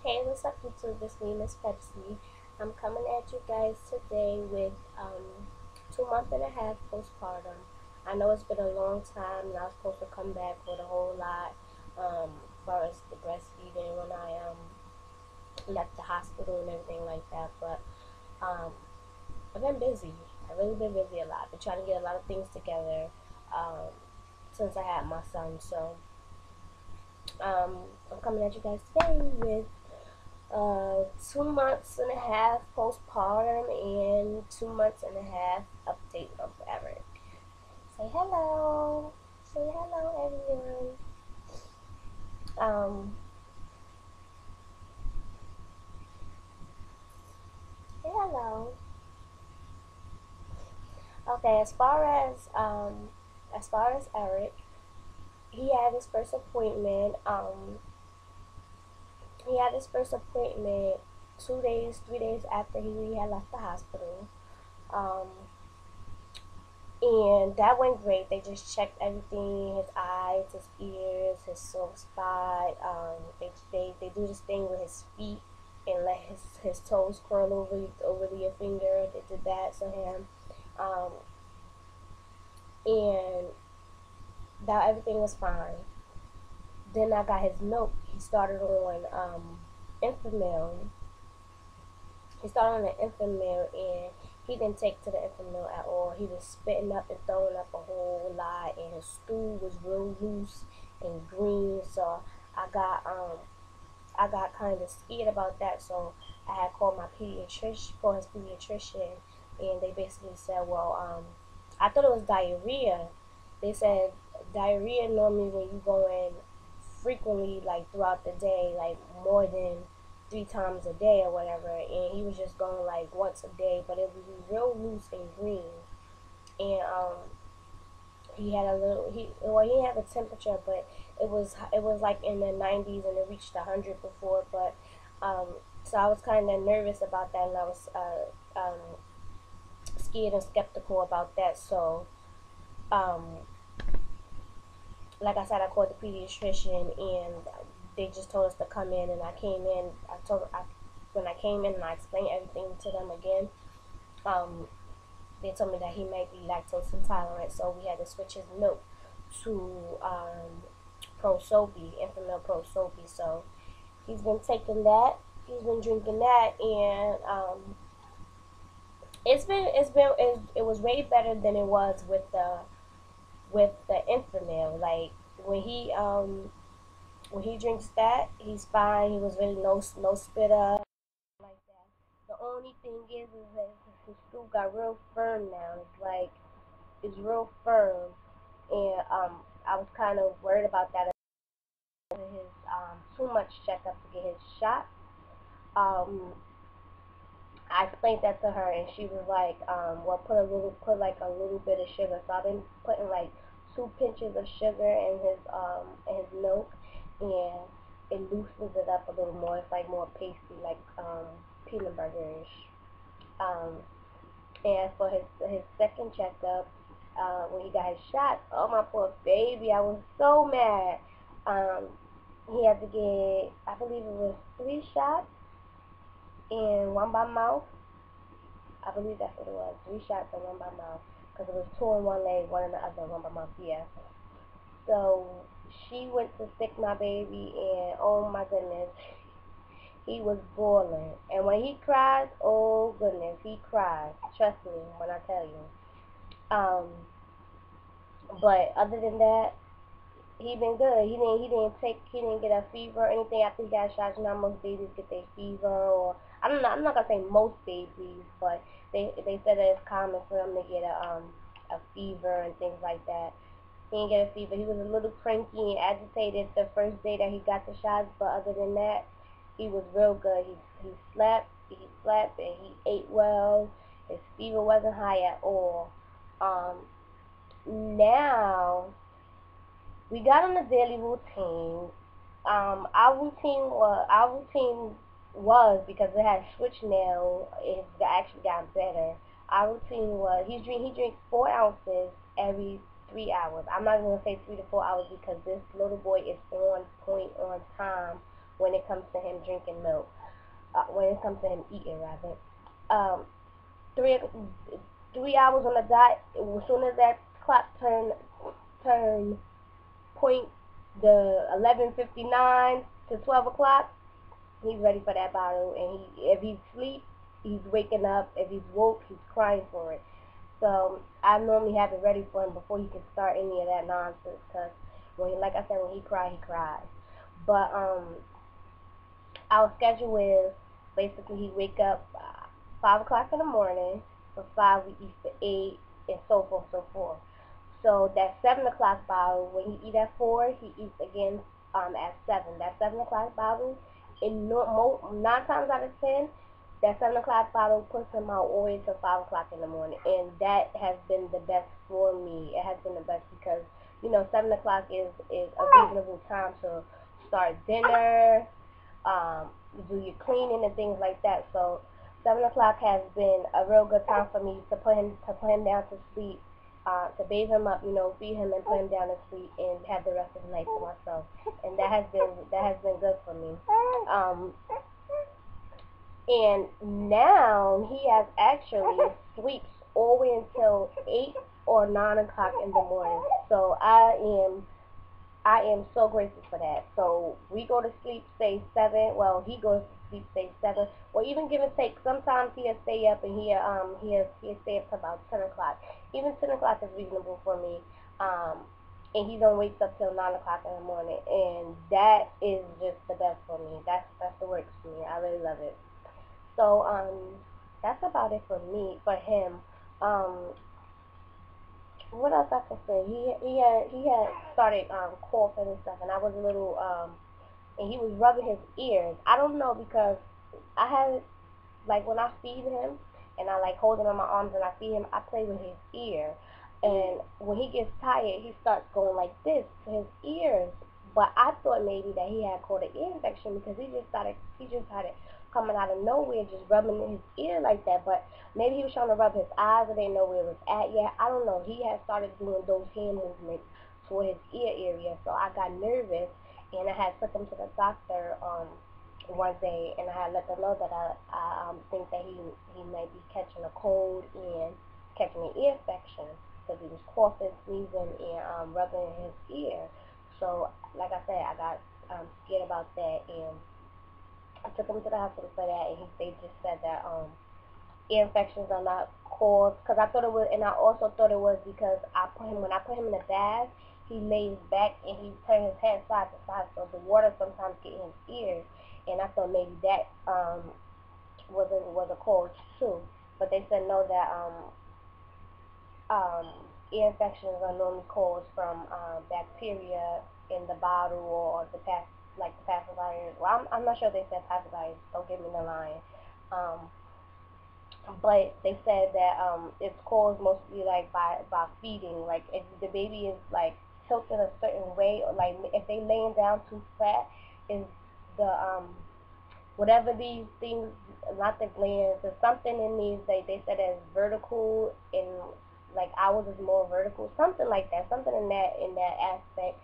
Hey, what's up, YouTube? It's me, Miss Pepsi. I'm coming at you guys today with 2 months and a half postpartum. I know it's been a long time, and I was supposed to come back with a whole lot as far as the breastfeeding when I left the hospital and everything like that. But um, I've been busy. I've really been busy a lot. Been trying to get a lot of things together um, since I had my son. So I'm coming at you guys today with 2 months and a half postpartum and 2 months and a half update of Eric. Say hello. Say hello, everyone. Um, say hello. Okay, as far as Eric, he had his first appointment. He had his first appointment 2 days, 3 days after he had left the hospital. Um, And that went great. They just checked everything, his eyes, his ears, his soft spot. They do this thing with his feet and let his toes curl over your finger. They did that to him. Um, and that everything was fine. Then I got his milk. He started on Infamil. He started on the Infamil, and he didn't take to the Infamil at all. He was spitting up and throwing up a whole lot, and his stool was real loose and green. So I got um I got kind of scared about that. So I had called his pediatrician, and they basically said, well, I thought it was diarrhea. They said diarrhea normally when you go in frequently, like throughout the day, like more than 3 times a day or whatever, and he was just going like once a day, but it was real loose and green. And he had a little he didn't have a temperature, but it was like in the 90s, and it reached 100 before. But so I was kind of nervous about that, and I was scared and skeptical about that. So um, like I said, I called the pediatrician, and they just told us to come in. And I came in. When I came in and I explained everything to them again, um, they told me that he might be lactose intolerant, so we had to switch his milk to Infamil Pro Soapy. So he's been taking that. He's been drinking that, and it was way better than it was with the Infamil. Like when he drinks that, he's fine. He was really no spit up like that. The only thing is that his stool got real firm now. It's real firm, and I was kind of worried about that. His too much checkup to get his shot. Um, I explained that to her, and she was like, well, put like a little bit of sugar. So I've been putting like 2 pinches of sugar in his milk, and it loosens it up a little more. It's like more pasty, like peanut butter-ish. Um, and for his second checkup, when he got his shot, oh my poor baby, I was so mad. Um, he had to get, I believe it was 3 shots, and one by mouth. I believe that's what it was. 3 shots and one by mouth. Because it was two in one leg, one in the other, one by mouth. Yeah. So she went to stick my baby, and oh my goodness, he was boiling. And when he cries, oh goodness, he cries. Trust me when I tell you. Um, but other than that, he been good. He didn't get a fever or anything after he got shot. You know, most babies get their fever, or I don't know. I'm not gonna say most babies, but they said that it's common for them to get a fever and things like that. He didn't get a fever. He was a little cranky and agitated the first day that he got the shots, but other than that, he was real good. He slept, and he ate well. His fever wasn't high at all. Now we got on a daily routine. Our routine was because it had switched now. It's actually gotten better. Our routine was he drinks 4 ounces every 3 hours. I'm not even gonna say 3 to 4 hours because this little boy is on point on time when it comes to him drinking milk. When it comes to him eating, rather. Um, three 3 hours on the dot. As soon as that clock turn point the 11:59 to 12 o'clock, he's ready for that bottle. And if he's asleep, he's waking up. If he's woke, he's crying for it. So I normally have it ready for him before he can start any of that nonsense. Cause like I said, when he cries, he cries. But our schedule is basically he wake up 5 o'clock in the morning. For 5 we eat for 8, and so forth, so forth. So that 7 o'clock bottle, when he eat at 4, he eats again at 7. That 7 o'clock bottle, in 9 times out of 10, that 7 o'clock bottle puts him out all the way till 5 o'clock in the morning, and that has been the best for me. It has been the best because 7 o'clock is a reasonable time to start dinner, do your cleaning and things like that. So 7 o'clock has been a real good time for me to put him down to sleep, to bathe him up, feed him and put him down to sleep, and have the rest of the night to myself. And that has been good for me. And now he has actually sleeps all the way until 8 or 9 o'clock in the morning. So I am so grateful for that. So we go to sleep, say 7. Well, he goes to sleep, say 7. Or even give and take. Sometimes he'll stay up and he'll stay up to about 10 o'clock. Even 10 o'clock is reasonable for me. And he don't wake up till 9 o'clock in the morning. And that is just the best for me. That's the works for me. I really love it. So that's about it for me, for him. What else I can say? He had started coughing and stuff, and I was a little and he was rubbing his ears. I don't know, because I had, like, when I feed him and I like hold him in my arms and I feed him, I play with his ear, and when he gets tired, he starts going like this to his ears. But I thought maybe that he had caught an ear infection, because he just started coming out of nowhere, just rubbing his ear like that. But maybe he was trying to rub his eyes, or didn't know where it was at yet. I don't know. He had started doing those hand movements toward his ear area, so I got nervous, and I had took him to the doctor one day, and I had let them know that I think that he might be catching a cold and catching an ear infection, because he was coughing, sneezing, and rubbing his ear. So, like I said, I got scared about that, and I took him to the hospital for that, and they just said that ear infections are not caused, because I thought it was, and I also thought it was because when I put him in the bath, he lays back and he turns his head side to side, so the water sometimes get in his ears, and I thought maybe that was a cause too. But they said no, that ear infections are normally caused from bacteria in the bottle, or the pacifiers. Well, I'm not sure if they said pacifiers. Don't give me the line. But they said that it's caused mostly like by feeding. Like if the baby is like tilted a certain way, or like if they laying down too flat, is the whatever these things, not the glands, there's something in these, they said it's vertical, and like ours is more vertical, something like that, something in that aspect.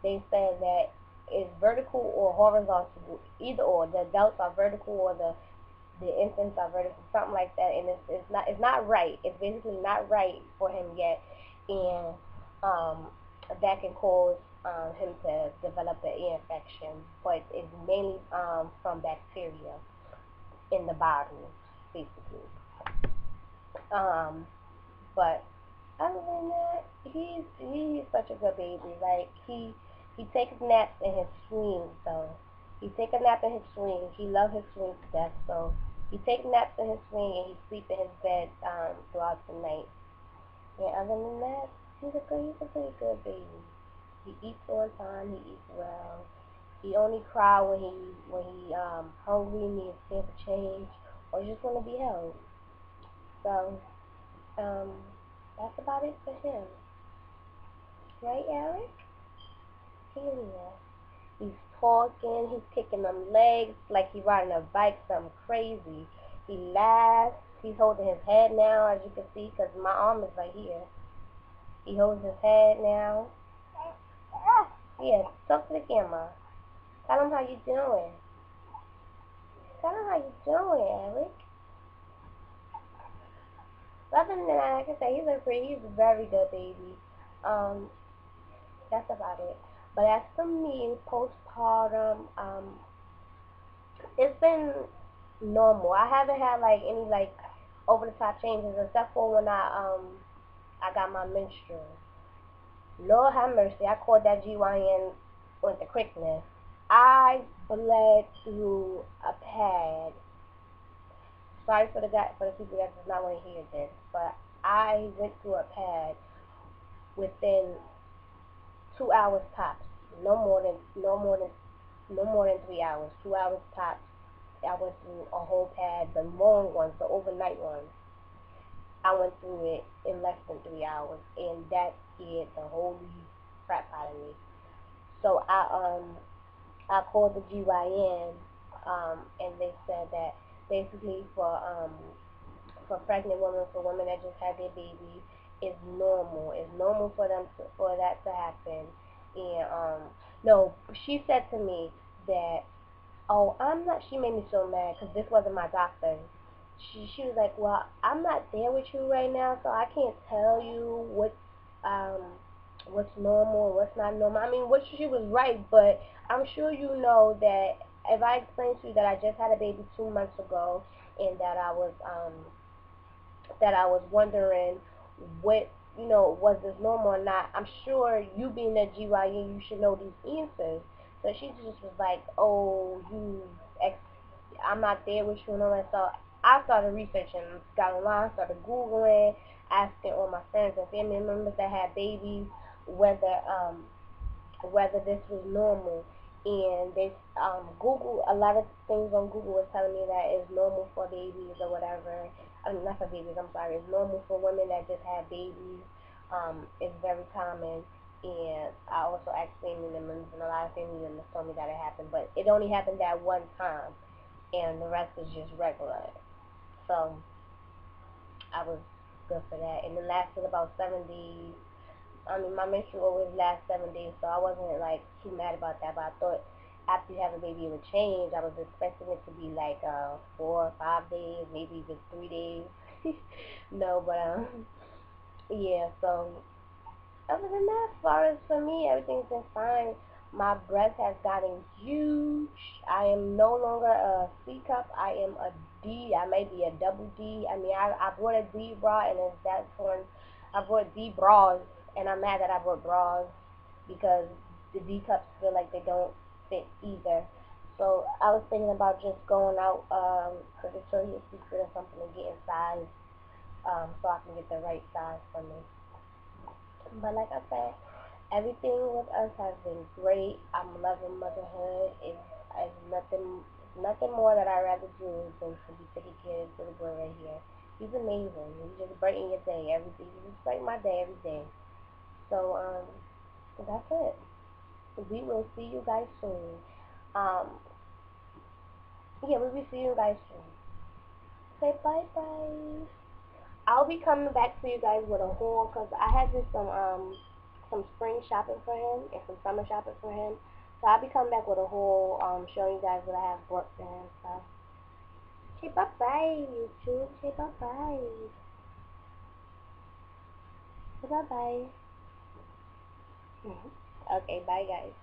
They said that it's vertical or horizontal, either or. The adults are vertical, or the infants are vertical, something like that, and it's not right. It's basically not right for him yet, and that can cause him to develop an ear infection, but it's mainly from bacteria in the body, basically. But other than that, he's such a good baby. Like he takes naps in his swing, so he take a nap in his swing. He loves his swing to death, so he takes naps in his swing, and he sleeps in his bed throughout the night. And other than that, he's a pretty good baby. He eats on time. He eats well. He only cries when he hungry, needs scared for change, or just want to be held. So that's about it for him, right, Eric? Yeah. He's talking. He's kicking them legs like he's riding a bike, something crazy. He laughs. He's holding his head now, as you can see, because my arm is right here. He holds his head now. Yeah, talk to the camera. Tell him how you doing. Tell him how you doing, Eric. Other than that, like I said, he's a very good baby. Um, that's about it. But as for me, postpartum, it's been normal. I haven't had like any like over the top changes except for when I got my menstrual. Lord have mercy, I called that GYN with the quickness. I bled through a pad. Sorry for the people that does not want to hear this, but I went through a pad within 2 hours tops. No more than 3 hours. 2 hours tops. I went through a whole pad, the long ones, the overnight ones. I went through it in less than 3 hours, and that scared the holy crap out of me. So I called the GYN, and they said that basically for pregnant women, for women that just had their baby, it's normal. It's normal for that to happen. And no, she said to me that, oh, I'm not. She made me so mad because this wasn't my doctor. She was like, well, I'm not there with you right now, so I can't tell you um what's normal and what's not normal. I mean, what she was right, but I'm sure you know that if I explained to you that I just had a baby 2 months ago and that I was wondering what, was this normal or not. I'm sure you being a GYN, you should know these answers. So she just was like, oh, I'm not there with you and all that. So I started researching, got online, started Googling, asking all my friends and family members that had babies whether whether this was normal. And they Google, a lot of things on Google was telling me that it's normal for babies or whatever. I mean, not for babies. I'm sorry. It's normal for women that just have babies. It's very common. And I also asked family members, and a lot of family members told me that it happened, but it only happened that one time, and the rest is just regular. So I was good for that, and it lasted about 7 days. I mean, my menstrual always lasts 7 days, so I wasn't like too mad about that. But I thought after you have a baby, it would change. I was expecting it to be like 4 or 5 days, maybe even 3 days. No, but yeah. So other than that, as far as for me, everything's been fine. My breast has gotten huge. I am no longer a C cup. I am a D. I may be a double D. I mean, I bought a D bra, and that's when I bought D bras, and I'm mad that I bought bras because the D cups feel like they don't fit either. So I was thinking about just going out to Victoria's Secret or something and getting size, so I can get the right size for me. But like I said, everything with us has been great. I'm loving motherhood. It's nothing more that I'd rather do than to be taking care of little boy right here. He's amazing. He just brighten your day every day. He just brighten my day every day. So that's it. We will see you guys soon. Um, yeah, we will see you guys soon. Say bye bye. I'll be coming back to you guys with a haul because I had just some spring shopping for him and some summer shopping for him. So I'll be coming back with a haul, showing you guys what I have bought for him and stuff. Say bye bye, YouTube. Say bye bye. Say bye bye. Okay, bye guys.